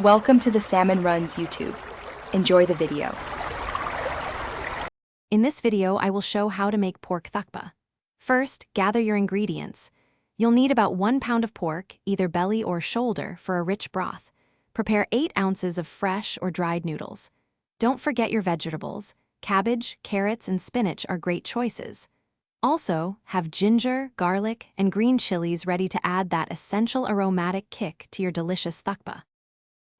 Welcome to the Salmon Runs YouTube. Enjoy the video. In this video, I will show how to make pork thukpa. First, gather your ingredients. You'll need about 1 pound of pork, either belly or shoulder, for a rich broth. Prepare 8 ounces of fresh or dried noodles. Don't forget your vegetables. Cabbage, carrots, and spinach are great choices. Also, have ginger, garlic, and green chilies ready to add that essential aromatic kick to your delicious thukpa.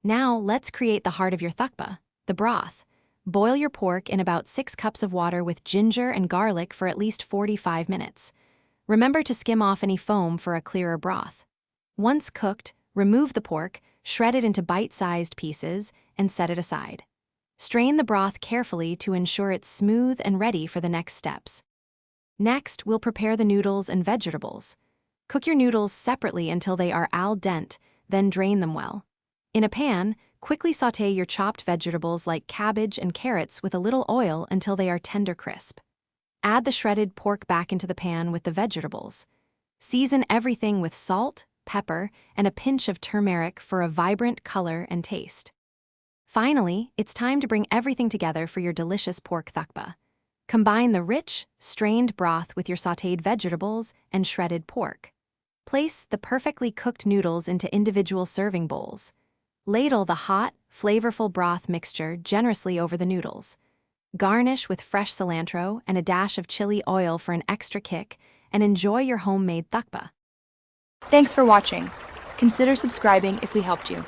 Now, let's create the heart of your thukpa, the broth. Boil your pork in about 6 cups of water with ginger and garlic for at least 45 minutes. Remember to skim off any foam for a clearer broth. Once cooked, remove the pork, shred it into bite-sized pieces, and set it aside. Strain the broth carefully to ensure it's smooth and ready for the next steps. Next, we'll prepare the noodles and vegetables. Cook your noodles separately until they are al dente, then drain them well. In a pan, quickly sauté your chopped vegetables like cabbage and carrots with a little oil until they are tender crisp. Add the shredded pork back into the pan with the vegetables. Season everything with salt, pepper, and a pinch of turmeric for a vibrant color and taste. Finally, it's time to bring everything together for your delicious pork thukpa. Combine the rich, strained broth with your sautéed vegetables and shredded pork. Place the perfectly cooked noodles into individual serving bowls. Ladle the hot, flavorful broth mixture generously over the noodles. Garnish with fresh cilantro and a dash of chili oil for an extra kick, and enjoy your homemade thukpa. Thanks for watching. Consider subscribing if we helped you.